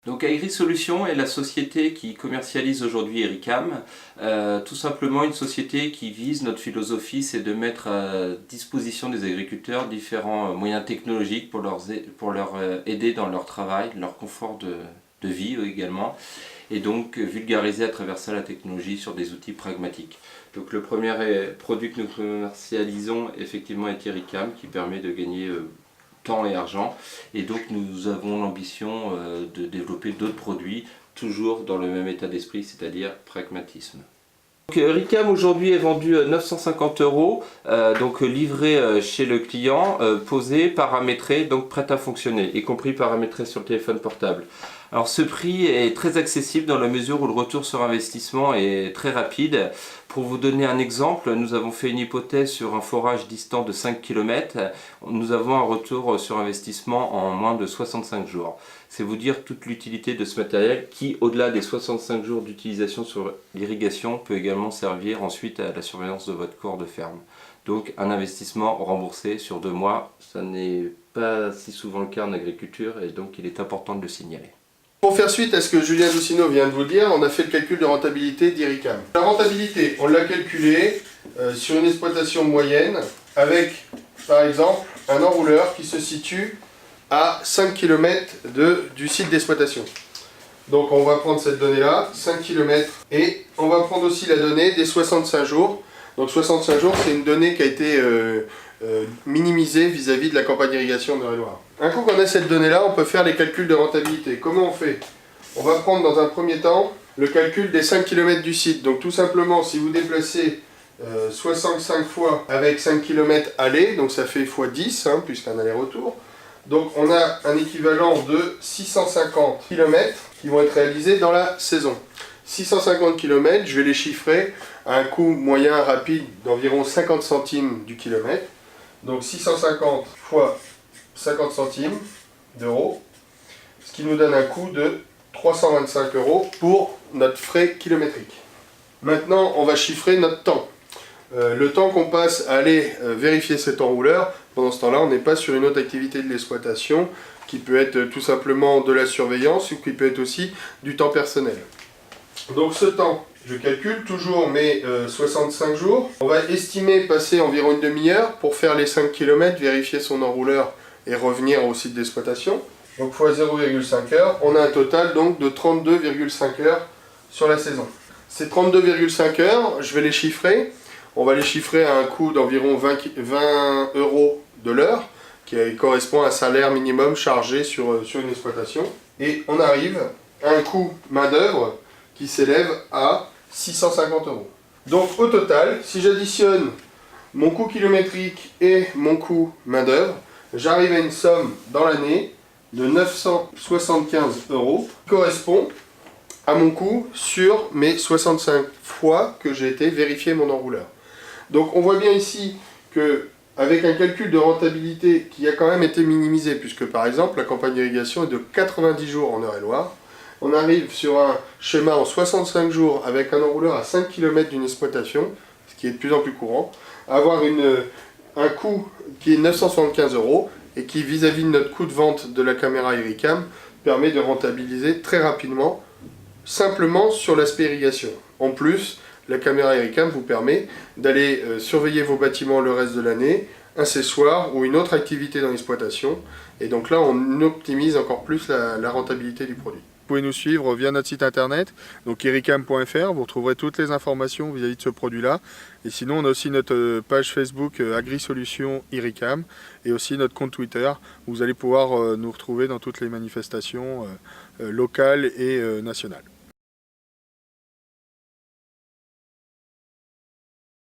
Donc AgriSolutions est la société qui commercialise aujourd'hui Ericam. Tout simplement une société qui vise, notre philosophie, c'est de mettre à disposition des agriculteurs différents moyens technologiques pour leur aider dans leur travail, leur confort de vie également, et donc vulgariser à travers ça la technologie sur des outils pragmatiques. Donc le premier produit que nous commercialisons effectivement est Ericam, qui permet de gagner temps et argent, et donc nous avons l'ambition de développer d'autres produits, toujours dans le même état d'esprit, c'est-à-dire pragmatisme. Donc, Ericam aujourd'hui est vendu 950 €, donc livré chez le client, posé, paramétré, donc prêt à fonctionner, y compris paramétré sur le téléphone portable. Alors ce prix est très accessible dans la mesure où le retour sur investissement est très rapide. Pour vous donner un exemple, nous avons fait une hypothèse sur un forage distant de 5 km. Nous avons un retour sur investissement en moins de 65 jours. C'est vous dire toute l'utilité de ce matériel qui, au-delà des 65 jours d'utilisation sur l'irrigation, peut également servir ensuite à la surveillance de votre corps de ferme. Donc un investissement remboursé sur 2 mois, ça n'est pas si souvent le cas en agriculture, et donc il est important de le signaler. Pour faire suite à ce que Julien Doucineau vient de vous dire, on a fait le calcul de rentabilité d'Ericam. La rentabilité, on l'a calculée sur une exploitation moyenne avec, par exemple, un enrouleur qui se situe à 5 km du site d'exploitation. Donc on va prendre cette donnée-là, 5 km, et on va prendre aussi la donnée des 65 jours. Donc 65 jours, c'est une donnée qui a été minimisée vis-à-vis de la campagne d'irrigation de Eure-et-Loir. Un coup qu'on a cette donnée-là, on peut faire les calculs de rentabilité. Comment on fait? On va prendre dans un premier temps le calcul des 5 km du site. Donc tout simplement, si vous déplacez 65 fois avec 5 km aller, donc ça fait x 10, puisqu'un aller-retour. Donc on a un équivalent de 650 km qui vont être réalisés dans la saison. 650 km, je vais les chiffrer à un coût moyen rapide d'environ 50 centimes du kilomètre. Donc 650 fois 50 centimes d'euros, ce qui nous donne un coût de 325 € pour notre frais kilométrique. Maintenant, on va chiffrer notre temps. Le temps qu'on passe à aller vérifier cet enrouleur, pendant ce temps-là, on n'est pas sur une autre activité de l'exploitation, qui peut être tout simplement de la surveillance, ou qui peut être aussi du temps personnel. Donc ce temps, je calcule toujours mes 65 jours. On va estimer passer environ une demi-heure pour faire les 5 km, vérifier son enrouleur et revenir au site d'exploitation. Donc fois 0,5 heures, on a un total donc de 32,5 heures sur la saison. Ces 32,5 heures, je vais les chiffrer. On va les chiffrer à un coût d'environ 20 € de l'heure, qui correspond à un salaire minimum chargé sur une exploitation. Et on arrive à un coût main-d'œuvre qui s'élève à 650 €. Donc au total, si j'additionne mon coût kilométrique et mon coût main-d'œuvre, j'arrive à une somme dans l'année de 975 €, qui correspond à mon coût sur mes 65 fois que j'ai été vérifier mon enrouleur. Donc on voit bien ici que avec un calcul de rentabilité qui a quand même été minimisé, puisque par exemple la campagne d'irrigation est de 90 jours en Eure-et-Loir, on arrive sur un schéma en 65 jours avec un enrouleur à 5 km d'une exploitation, ce qui est de plus en plus courant, à avoir un coût qui est 975 € et qui, vis-à-vis de notre coût de vente de la caméra Ericam, permet de rentabiliser très rapidement, simplement sur l'aspect irrigation. En plus, la caméra Ericam vous permet d'aller surveiller vos bâtiments le reste de l'année, un séchoir ou une autre activité dans l'exploitation, et donc là on optimise encore plus la rentabilité du produit. Vous pouvez nous suivre via notre site internet, donc ericam.fr, vous retrouverez toutes les informations vis-à-vis de ce produit-là. Et sinon, on a aussi notre page Facebook AgriSolutions Ericam et aussi notre compte Twitter, où vous allez pouvoir nous retrouver dans toutes les manifestations locales et nationales.